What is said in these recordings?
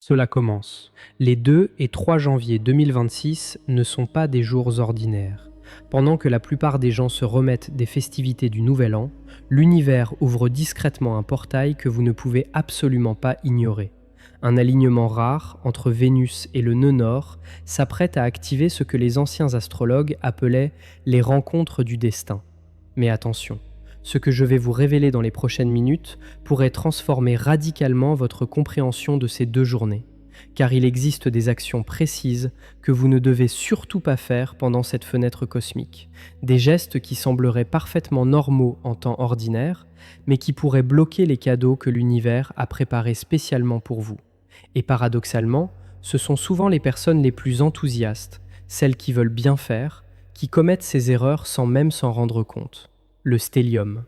Cela commence. Les 2 et 3 janvier 2026 ne sont pas des jours ordinaires. Pendant que la plupart des gens se remettent des festivités du Nouvel An, l'univers ouvre discrètement un portail que vous ne pouvez absolument pas ignorer. Un alignement rare entre Vénus et le nœud nord s'apprête à activer ce que les anciens astrologues appelaient les rencontres du destin. Mais attention, ce que je vais vous révéler dans les prochaines minutes pourrait transformer radicalement votre compréhension de ces 2 journées, car il existe des actions précises que vous ne devez surtout pas faire pendant cette fenêtre cosmique, des gestes qui sembleraient parfaitement normaux en temps ordinaire, mais qui pourraient bloquer les cadeaux que l'univers a préparés spécialement pour vous. Et paradoxalement, ce sont souvent les personnes les plus enthousiastes, celles qui veulent bien faire, qui commettent ces erreurs sans même s'en rendre compte. Le stellium.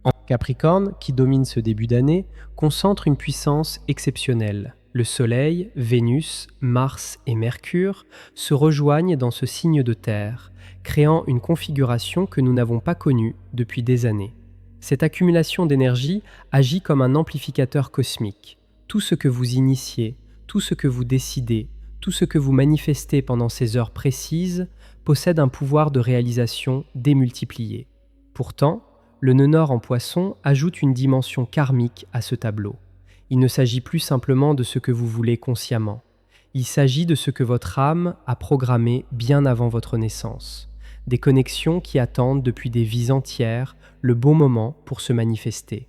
En Capricorne, qui domine ce début d'année, concentre une puissance exceptionnelle. Le Soleil, Vénus, Mars et Mercure se rejoignent dans ce signe de terre, créant une configuration que nous n'avons pas connue depuis des années. Cette accumulation d'énergie agit comme un amplificateur cosmique. Tout ce que vous initiez, tout ce que vous décidez, tout ce que vous manifestez pendant ces heures précises possède un pouvoir de réalisation démultiplié. Pourtant, le nœud nord en Poisson ajoute une dimension karmique à ce tableau. Il ne s'agit plus simplement de ce que vous voulez consciemment. Il s'agit de ce que votre âme a programmé bien avant votre naissance. Des connexions qui attendent depuis des vies entières le bon moment pour se manifester.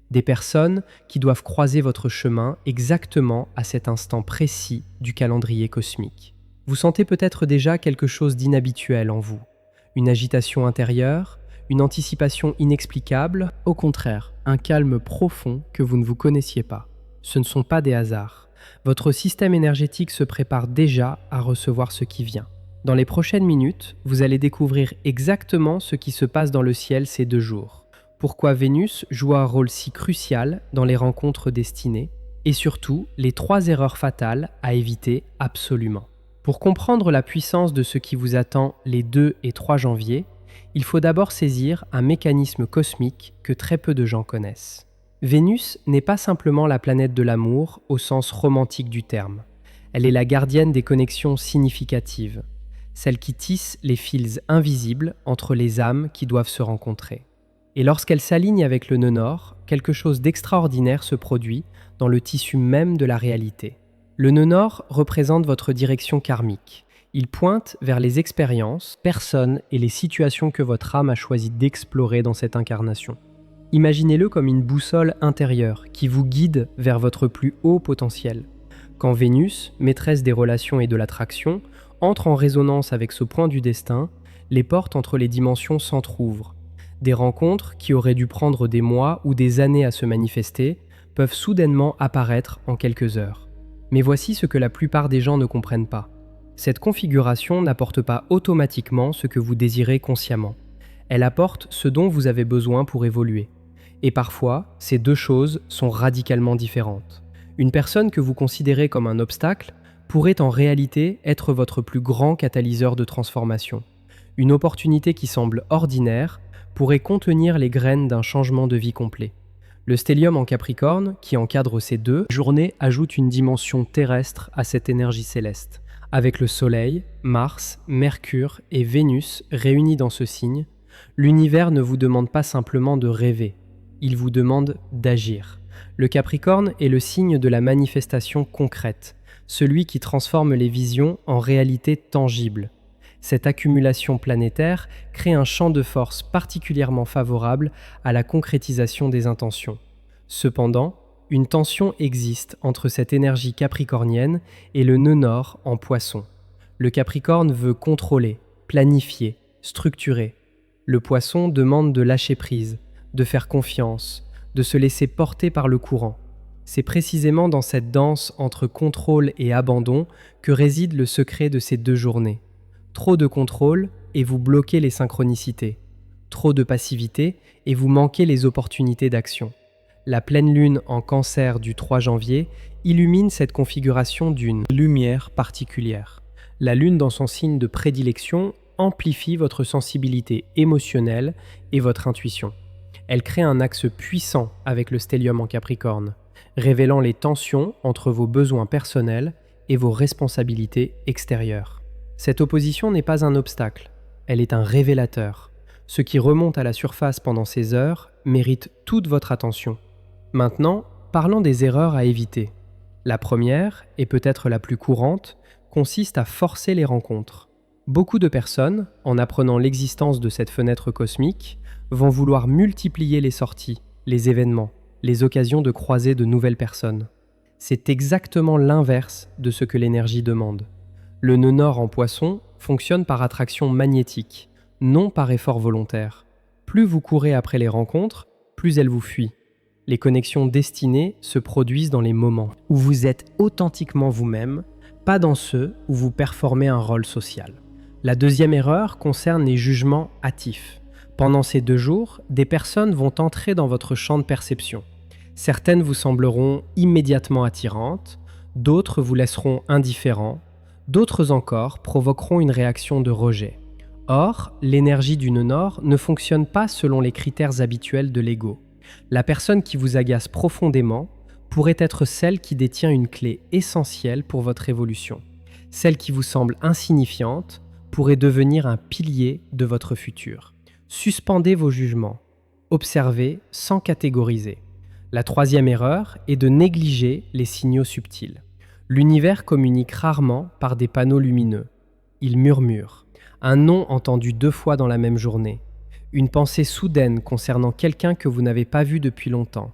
Des personnes qui doivent croiser votre chemin exactement à cet instant précis du calendrier cosmique. Vous sentez peut-être déjà quelque chose d'inhabituel en vous. Une agitation intérieure, une anticipation inexplicable, au contraire, un calme profond que vous ne vous connaissiez pas. Ce ne sont pas des hasards. Votre système énergétique se prépare déjà à recevoir ce qui vient. Dans les prochaines minutes, vous allez découvrir exactement ce qui se passe dans le ciel ces 2 jours. Pourquoi Vénus joue un rôle si crucial dans les rencontres destinées, et surtout les 3 erreurs fatales à éviter absolument. Pour comprendre la puissance de ce qui vous attend les 2 et 3 janvier, il faut d'abord saisir un mécanisme cosmique que très peu de gens connaissent. Vénus n'est pas simplement la planète de l'amour au sens romantique du terme. Elle est la gardienne des connexions significatives, celle qui tisse les fils invisibles entre les âmes qui doivent se rencontrer. Et lorsqu'elle s'aligne avec le nœud nord, quelque chose d'extraordinaire se produit dans le tissu même de la réalité. Le nœud nord représente votre direction karmique. Il pointe vers les expériences, personnes et les situations que votre âme a choisi d'explorer dans cette incarnation. Imaginez-le comme une boussole intérieure qui vous guide vers votre plus haut potentiel. Quand Vénus, maîtresse des relations et de l'attraction, entre en résonance avec ce point du destin, les portes entre les dimensions s'entr'ouvrent. Des rencontres qui auraient dû prendre des mois ou des années à se manifester peuvent soudainement apparaître en quelques heures. Mais voici ce que la plupart des gens ne comprennent pas. Cette configuration n'apporte pas automatiquement ce que vous désirez consciemment. Elle apporte ce dont vous avez besoin pour évoluer. Et parfois, ces 2 choses sont radicalement différentes. Une personne que vous considérez comme un obstacle pourrait en réalité être votre plus grand catalyseur de transformation. Une opportunité qui semble ordinaire pourrait contenir les graines d'un changement de vie complet. Le stellium en Capricorne, qui encadre ces 2 journées, ajoute une dimension terrestre à cette énergie céleste. Avec le Soleil, Mars, Mercure et Vénus réunis dans ce signe, l'univers ne vous demande pas simplement de rêver, il vous demande d'agir. Le Capricorne est le signe de la manifestation concrète, celui qui transforme les visions en réalité tangible. Cette accumulation planétaire crée un champ de force particulièrement favorable à la concrétisation des intentions. Cependant, une tension existe entre cette énergie capricornienne et le nœud nord en Poisson. Le Capricorne veut contrôler, planifier, structurer. Le Poisson demande de lâcher prise, de faire confiance, de se laisser porter par le courant. C'est précisément dans cette danse entre contrôle et abandon que réside le secret de ces 2 journées. Trop de contrôle et vous bloquez les synchronicités. Trop de passivité et vous manquez les opportunités d'action. La pleine lune en Cancer du 3 janvier illumine cette configuration d'une lumière particulière. La lune dans son signe de prédilection amplifie votre sensibilité émotionnelle et votre intuition. Elle crée un axe puissant avec le stellium en Capricorne. révélant les tensions entre vos besoins personnels et vos responsabilités extérieures. Cette opposition n'est pas un obstacle, elle est un révélateur. Ce qui remonte à la surface pendant ces heures mérite toute votre attention. Maintenant, parlons des erreurs à éviter. La première, et peut-être la plus courante, consiste à forcer les rencontres. Beaucoup de personnes, en apprenant l'existence de cette fenêtre cosmique, vont vouloir multiplier les sorties, les événements, les occasions de croiser de nouvelles personnes. C'est exactement l'inverse de ce que l'énergie demande. Le nœud nord en Poisson fonctionne par attraction magnétique, non par effort volontaire. Plus vous courez après les rencontres, plus elles vous fuient. Les connexions destinées se produisent dans les moments où vous êtes authentiquement vous-même, pas dans ceux où vous performez un rôle social. La deuxième erreur concerne les jugements hâtifs. Pendant ces 2 jours, des personnes vont entrer dans votre champ de perception. Certaines vous sembleront immédiatement attirantes, d'autres vous laisseront indifférents, d'autres encore provoqueront une réaction de rejet. Or, l'énergie du nœud nord ne fonctionne pas selon les critères habituels de l'ego. La personne qui vous agace profondément pourrait être celle qui détient une clé essentielle pour votre évolution. Celle qui vous semble insignifiante pourrait devenir un pilier de votre futur. Suspendez vos jugements. Observez sans catégoriser. La troisième erreur est de négliger les signaux subtils. L'univers communique rarement par des panneaux lumineux. Il murmure. Un nom entendu 2 fois dans la même journée. Une pensée soudaine concernant quelqu'un que vous n'avez pas vu depuis longtemps.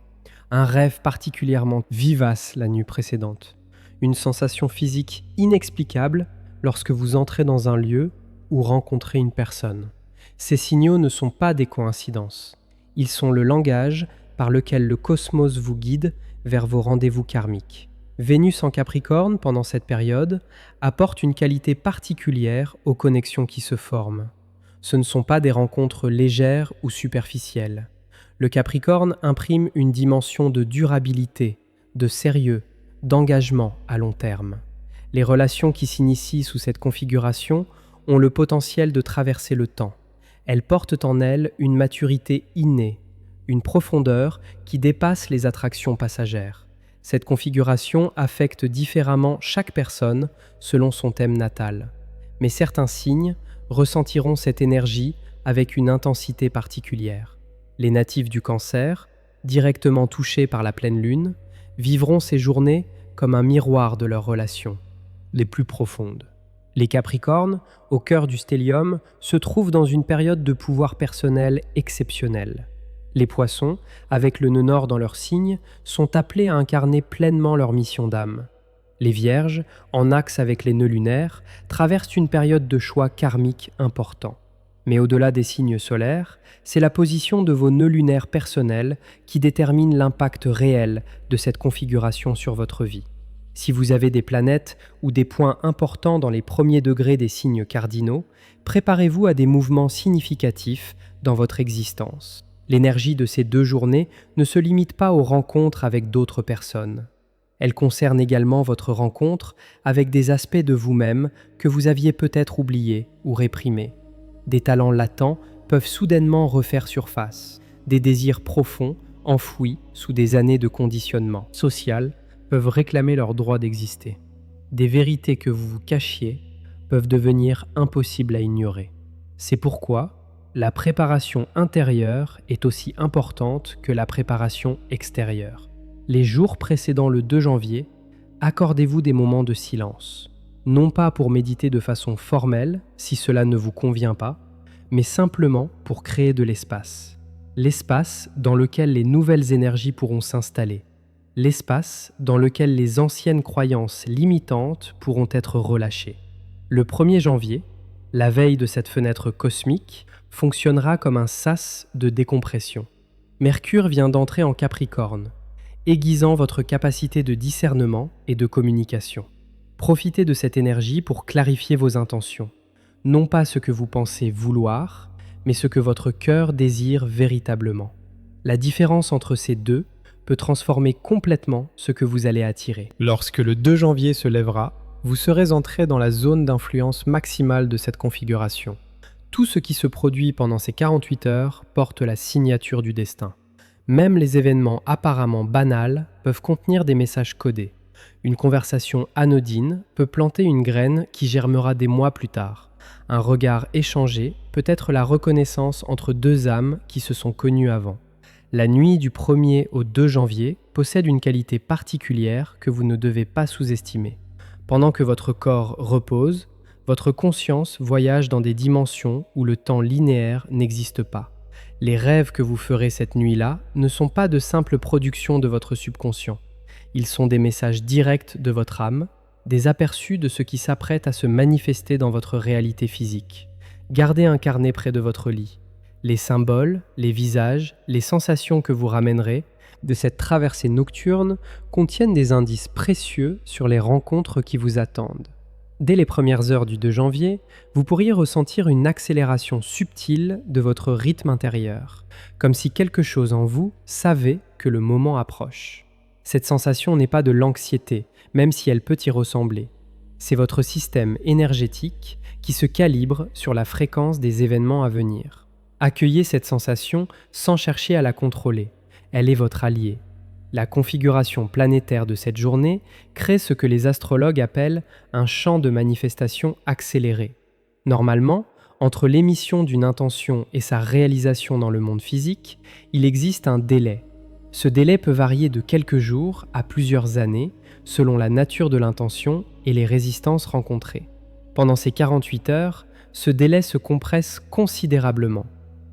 Un rêve particulièrement vivace la nuit précédente. Une sensation physique inexplicable lorsque vous entrez dans un lieu ou rencontrez une personne. Ces signaux ne sont pas des coïncidences. Ils sont le langage par lequel le cosmos vous guide vers vos rendez-vous karmiques. Vénus en Capricorne, pendant cette période, apporte une qualité particulière aux connexions qui se forment. Ce ne sont pas des rencontres légères ou superficielles. Le Capricorne imprime une dimension de durabilité, de sérieux, d'engagement à long terme. Les relations qui s'initient sous cette configuration ont le potentiel de traverser le temps. Elles portent en elles une maturité innée, une profondeur qui dépasse les attractions passagères. Cette configuration affecte différemment chaque personne selon son thème natal. Mais certains signes ressentiront cette énergie avec une intensité particulière. Les natifs du Cancer, directement touchés par la pleine lune, vivront ces journées comme un miroir de leurs relations, les plus profondes. Les Capricornes, au cœur du stellium, se trouvent dans une période de pouvoir personnel exceptionnelle. Les Poissons, avec le nœud nord dans leur signe, sont appelés à incarner pleinement leur mission d'âme. Les Vierges, en axe avec les nœuds lunaires, traversent une période de choix karmiques important. Mais au-delà des signes solaires, c'est la position de vos nœuds lunaires personnels qui détermine l'impact réel de cette configuration sur votre vie. Si vous avez des planètes ou des points importants dans les premiers degrés des signes cardinaux, préparez-vous à des mouvements significatifs dans votre existence. L'énergie de ces 2 journées ne se limite pas aux rencontres avec d'autres personnes. Elle concerne également votre rencontre avec des aspects de vous-même que vous aviez peut-être oubliés ou réprimés. Des talents latents peuvent soudainement refaire surface. Des désirs profonds, enfouis sous des années de conditionnement social, peuvent réclamer leur droit d'exister. Des vérités que vous vous cachiez peuvent devenir impossibles à ignorer. C'est pourquoi la préparation intérieure est aussi importante que la préparation extérieure. Les jours précédant le 2 janvier, accordez-vous des moments de silence. Non pas pour méditer de façon formelle, si cela ne vous convient pas, mais simplement pour créer de l'espace. L'espace dans lequel les nouvelles énergies pourront s'installer. L'espace dans lequel les anciennes croyances limitantes pourront être relâchées. Le 1er janvier, la veille de cette fenêtre cosmique, fonctionnera comme un sas de décompression. Mercure vient d'entrer en Capricorne, aiguisant votre capacité de discernement et de communication. Profitez de cette énergie pour clarifier vos intentions. Non pas ce que vous pensez vouloir, mais ce que votre cœur désire véritablement. La différence entre ces deux peut transformer complètement ce que vous allez attirer. Lorsque le 2 janvier se lèvera, vous serez entré dans la zone d'influence maximale de cette configuration. Tout ce qui se produit pendant ces 48 heures porte la signature du destin. Même les événements apparemment banals peuvent contenir des messages codés. Une conversation anodine peut planter une graine qui germera des mois plus tard. Un regard échangé peut être la reconnaissance entre deux âmes qui se sont connues avant. La nuit du 1er au 2 janvier possède une qualité particulière que vous ne devez pas sous-estimer. Pendant que votre corps repose, votre conscience voyage dans des dimensions où le temps linéaire n'existe pas. Les rêves que vous ferez cette nuit-là ne sont pas de simples productions de votre subconscient. Ils sont des messages directs de votre âme, des aperçus de ce qui s'apprête à se manifester dans votre réalité physique. Gardez un carnet près de votre lit. Les symboles, les visages, les sensations que vous ramènerez de cette traversée nocturne contiennent des indices précieux sur les rencontres qui vous attendent. Dès les premières heures du 2 janvier, vous pourriez ressentir une accélération subtile de votre rythme intérieur, comme si quelque chose en vous savait que le moment approche. Cette sensation n'est pas de l'anxiété, même si elle peut y ressembler. C'est votre système énergétique qui se calibre sur la fréquence des événements à venir. Accueillez cette sensation sans chercher à la contrôler. Elle est votre allié. La configuration planétaire de cette journée crée ce que les astrologues appellent un champ de manifestation accéléré. Normalement, entre l'émission d'une intention et sa réalisation dans le monde physique, il existe un délai. Ce délai peut varier de quelques jours à plusieurs années, selon la nature de l'intention et les résistances rencontrées. Pendant ces 48 heures, ce délai se compresse considérablement.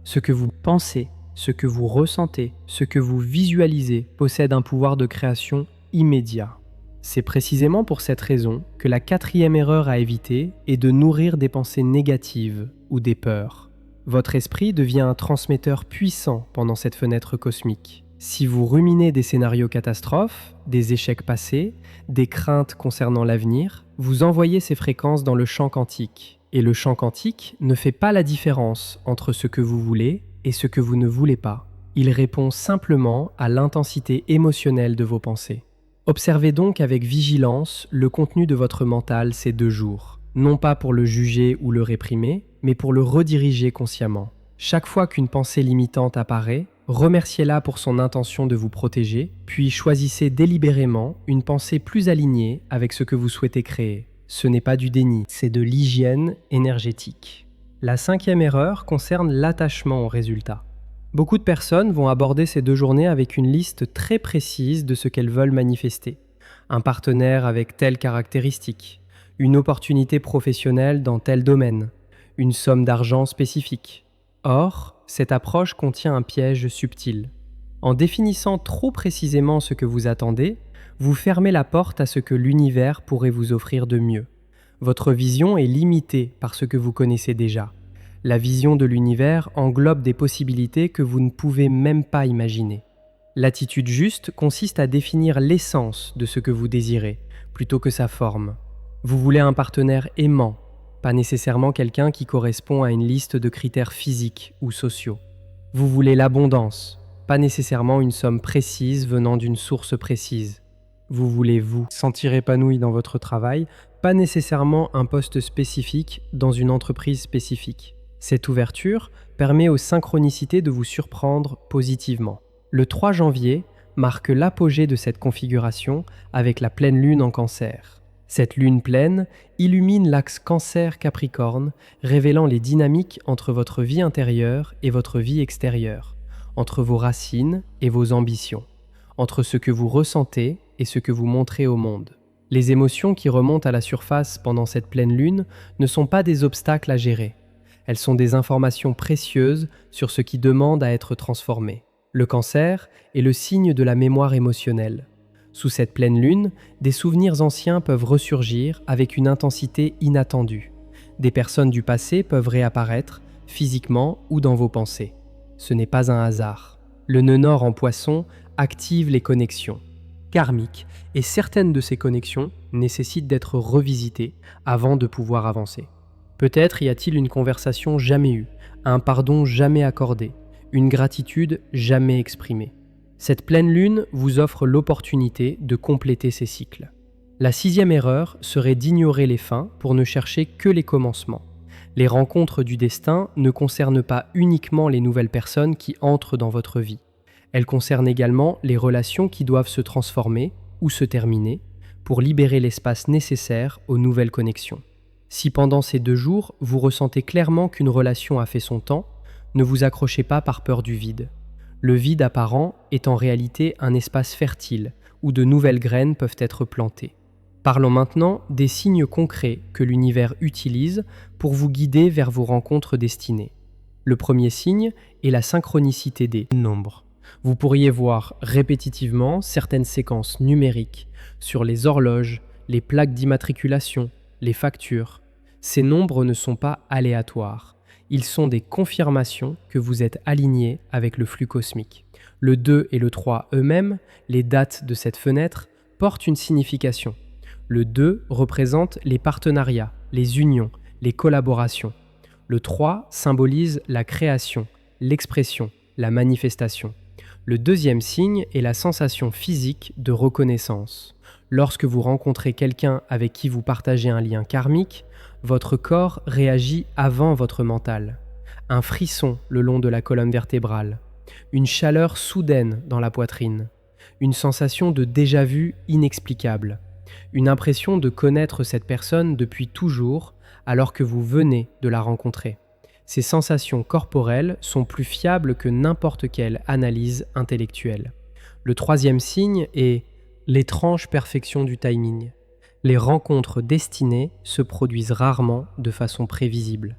Ce que vous pensez, ce que vous ressentez, ce que vous visualisez possède un pouvoir de création immédiat. C'est précisément pour cette raison que la 4e erreur à éviter est de nourrir des pensées négatives ou des peurs. Votre esprit devient un transmetteur puissant pendant cette fenêtre cosmique. Si vous ruminez des scénarios catastrophes, des échecs passés, des craintes concernant l'avenir, vous envoyez ces fréquences dans le champ quantique. Et le champ quantique ne fait pas la différence entre ce que vous voulez et ce que vous ne voulez pas. Il répond simplement à l'intensité émotionnelle de vos pensées. Observez donc avec vigilance le contenu de votre mental ces 2 jours, non pas pour le juger ou le réprimer, mais pour le rediriger consciemment. Chaque fois qu'une pensée limitante apparaît, remerciez-la pour son intention de vous protéger, puis choisissez délibérément une pensée plus alignée avec ce que vous souhaitez créer. Ce n'est pas du déni, c'est de l'hygiène énergétique. La 5e erreur concerne l'attachement au résultat. Beaucoup de personnes vont aborder ces 2 journées avec une liste très précise de ce qu'elles veulent manifester. Un partenaire avec telle caractéristique, une opportunité professionnelle dans tel domaine, une somme d'argent spécifique. Or, cette approche contient un piège subtil. En définissant trop précisément ce que vous attendez, vous fermez la porte à ce que l'univers pourrait vous offrir de mieux. Votre vision est limitée par ce que vous connaissez déjà. La vision de l'univers englobe des possibilités que vous ne pouvez même pas imaginer. L'attitude juste consiste à définir l'essence de ce que vous désirez, plutôt que sa forme. Vous voulez un partenaire aimant, pas nécessairement quelqu'un qui correspond à une liste de critères physiques ou sociaux. Vous voulez l'abondance, pas nécessairement une somme précise venant d'une source précise. Vous voulez vous sentir épanoui dans votre travail, pas nécessairement un poste spécifique dans une entreprise spécifique. Cette ouverture permet aux synchronicités de vous surprendre positivement. Le 3 janvier marque l'apogée de cette configuration avec la pleine lune en Cancer. Cette lune pleine illumine l'axe Cancer-Capricorne, révélant les dynamiques entre votre vie intérieure et votre vie extérieure, entre vos racines et vos ambitions, entre ce que vous ressentez et ce que vous montrez au monde. Les émotions qui remontent à la surface pendant cette pleine lune ne sont pas des obstacles à gérer. Elles sont des informations précieuses sur ce qui demande à être transformé. Le Cancer est le signe de la mémoire émotionnelle. Sous cette pleine lune, des souvenirs anciens peuvent ressurgir avec une intensité inattendue. Des personnes du passé peuvent réapparaître, physiquement ou dans vos pensées. Ce n'est pas un hasard. Le nœud nord en Poisson active les connexions karmiques et certaines de ces connexions nécessitent d'être revisitées avant de pouvoir avancer. Peut-être y a-t-il une conversation jamais eue, un pardon jamais accordé, une gratitude jamais exprimée. Cette pleine lune vous offre l'opportunité de compléter ces cycles. La 6e erreur serait d'ignorer les fins pour ne chercher que les commencements. Les rencontres du destin ne concernent pas uniquement les nouvelles personnes qui entrent dans votre vie. Elle concerne également les relations qui doivent se transformer ou se terminer pour libérer l'espace nécessaire aux nouvelles connexions. Si pendant ces 2 jours, vous ressentez clairement qu'une relation a fait son temps, ne vous accrochez pas par peur du vide. Le vide apparent est en réalité un espace fertile où de nouvelles graines peuvent être plantées. Parlons maintenant des signes concrets que l'univers utilise pour vous guider vers vos rencontres destinées. Le premier signe est la synchronicité des nombres. Vous pourriez voir répétitivement certaines séquences numériques sur les horloges, les plaques d'immatriculation, les factures. Ces nombres ne sont pas aléatoires. Ils sont des confirmations que vous êtes aligné avec le flux cosmique. Le 2 et le 3 eux-mêmes, les dates de cette fenêtre, portent une signification. Le 2 représente les partenariats, les unions, les collaborations. Le 3 symbolise la création, l'expression, la manifestation. Le deuxième signe est la sensation physique de reconnaissance. Lorsque vous rencontrez quelqu'un avec qui vous partagez un lien karmique, votre corps réagit avant votre mental. Un frisson le long de la colonne vertébrale, une chaleur soudaine dans la poitrine, une sensation de déjà-vu inexplicable, une impression de connaître cette personne depuis toujours alors que vous venez de la rencontrer. Ces sensations corporelles sont plus fiables que n'importe quelle analyse intellectuelle. Le troisième signe est l'étrange perfection du timing. Les rencontres destinées se produisent rarement de façon prévisible.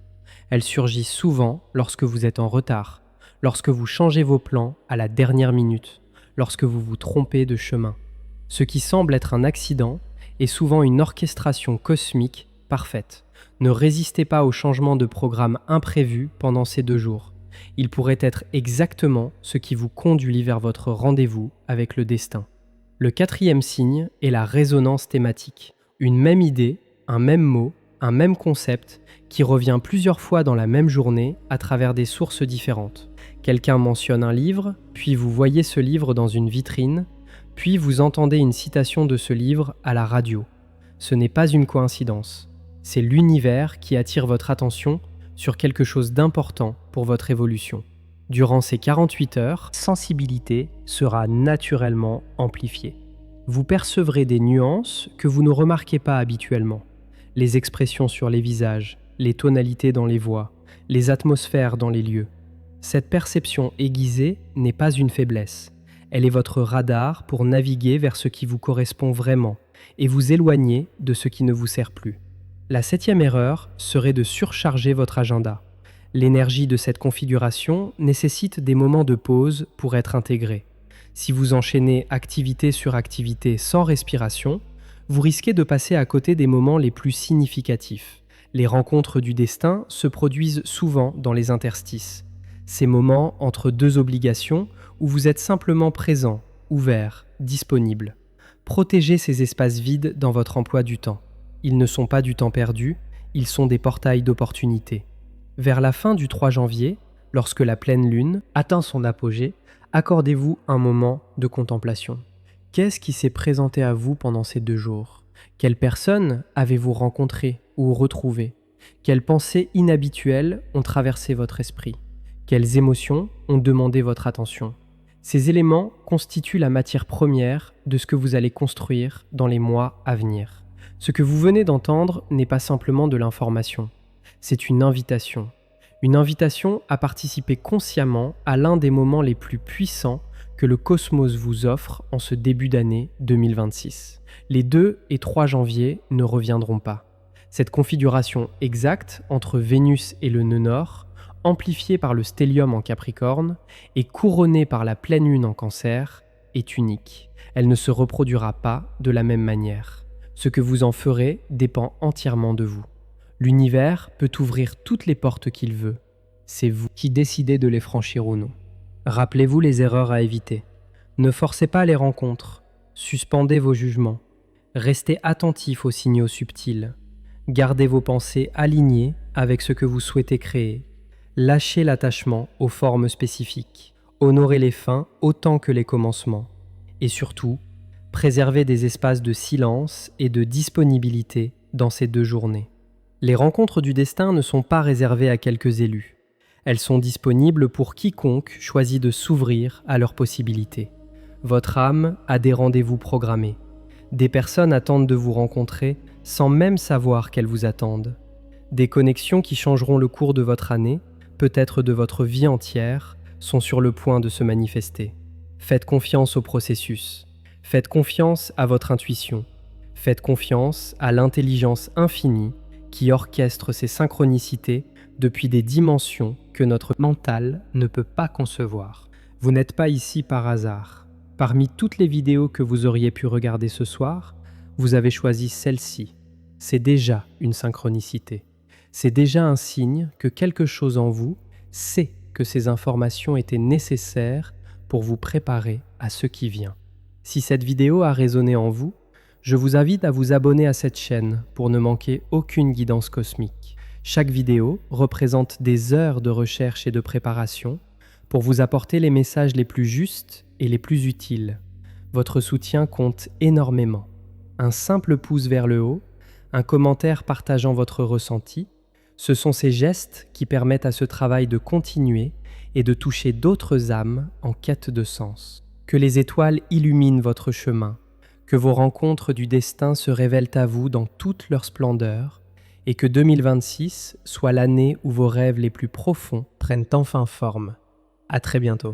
Elles surgissent souvent lorsque vous êtes en retard, lorsque vous changez vos plans à la dernière minute, lorsque vous vous trompez de chemin. Ce qui semble être un accident est souvent une orchestration cosmique parfaite. Ne résistez pas au changement de programme imprévu pendant ces 2 jours. Il pourrait être exactement ce qui vous conduit vers votre rendez-vous avec le destin. Le quatrième signe est la résonance thématique. Une même idée, un même mot, un même concept qui revient plusieurs fois dans la même journée à travers des sources différentes. Quelqu'un mentionne un livre, puis vous voyez ce livre dans une vitrine, puis vous entendez une citation de ce livre à la radio. Ce n'est pas une coïncidence. C'est l'univers qui attire votre attention sur quelque chose d'important pour votre évolution. Durant ces 48 heures, sensibilité sera naturellement amplifiée. Vous percevrez des nuances que vous ne remarquez pas habituellement. Les expressions sur les visages, les tonalités dans les voix, les atmosphères dans les lieux. Cette perception aiguisée n'est pas une faiblesse. Elle est votre radar pour naviguer vers ce qui vous correspond vraiment et vous éloigner de ce qui ne vous sert plus. La 7e erreur serait de surcharger votre agenda. L'énergie de cette configuration nécessite des moments de pause pour être intégrée. Si vous enchaînez activité sur activité sans respiration, vous risquez de passer à côté des moments les plus significatifs. Les rencontres du destin se produisent souvent dans les interstices. Ces moments entre 2 obligations où vous êtes simplement présent, ouvert, disponible. Protégez ces espaces vides dans votre emploi du temps. Ils ne sont pas du temps perdu, ils sont des portails d'opportunités. Vers la fin du 3 janvier, lorsque la pleine lune atteint son apogée, accordez-vous un moment de contemplation. Qu'est-ce qui s'est présenté à vous pendant ces 2 jours ? Quelles personnes avez-vous rencontrées ou retrouvées ? Quelles pensées inhabituelles ont traversé votre esprit ? Quelles émotions ont demandé votre attention ? Ces éléments constituent la matière première de ce que vous allez construire dans les mois à venir. Ce que vous venez d'entendre n'est pas simplement de l'information, c'est une invitation. Une invitation à participer consciemment à l'un des moments les plus puissants que le cosmos vous offre en ce début d'année 2026. Les 2 et 3 janvier ne reviendront pas. Cette configuration exacte entre Vénus et le nœud nord, amplifiée par le stellium en Capricorne et couronnée par la pleine lune en Cancer, est unique. Elle ne se reproduira pas de la même manière. Ce que vous en ferez dépend entièrement de vous. L'univers peut ouvrir toutes les portes qu'il veut. C'est vous qui décidez de les franchir ou non. Rappelez-vous les erreurs à éviter. Ne forcez pas les rencontres. Suspendez vos jugements. Restez attentif aux signaux subtils. Gardez vos pensées alignées avec ce que vous souhaitez créer. Lâchez l'attachement aux formes spécifiques. Honorez les fins autant que les commencements. Et surtout, préservez des espaces de silence et de disponibilité dans ces 2 journées. Les rencontres du destin ne sont pas réservées à quelques élus. Elles sont disponibles pour quiconque choisit de s'ouvrir à leurs possibilités. Votre âme a des rendez-vous programmés. Des personnes attendent de vous rencontrer sans même savoir qu'elles vous attendent. Des connexions qui changeront le cours de votre année, peut-être de votre vie entière, sont sur le point de se manifester. Faites confiance au processus. Faites confiance à votre intuition. Faites confiance à l'intelligence infinie qui orchestre ces synchronicités depuis des dimensions que notre mental ne peut pas concevoir. Vous n'êtes pas ici par hasard. Parmi toutes les vidéos que vous auriez pu regarder ce soir, vous avez choisi celle-ci. C'est déjà une synchronicité. C'est déjà un signe que quelque chose en vous sait que ces informations étaient nécessaires pour vous préparer à ce qui vient. Si cette vidéo a résonné en vous, je vous invite à vous abonner à cette chaîne pour ne manquer aucune guidance cosmique. Chaque vidéo représente des heures de recherche et de préparation pour vous apporter les messages les plus justes et les plus utiles. Votre soutien compte énormément. Un simple pouce vers le haut, un commentaire partageant votre ressenti, ce sont ces gestes qui permettent à ce travail de continuer et de toucher d'autres âmes en quête de sens. Que les étoiles illuminent votre chemin, que vos rencontres du destin se révèlent à vous dans toute leur splendeur et que 2026 soit l'année où vos rêves les plus profonds prennent enfin forme. À très bientôt.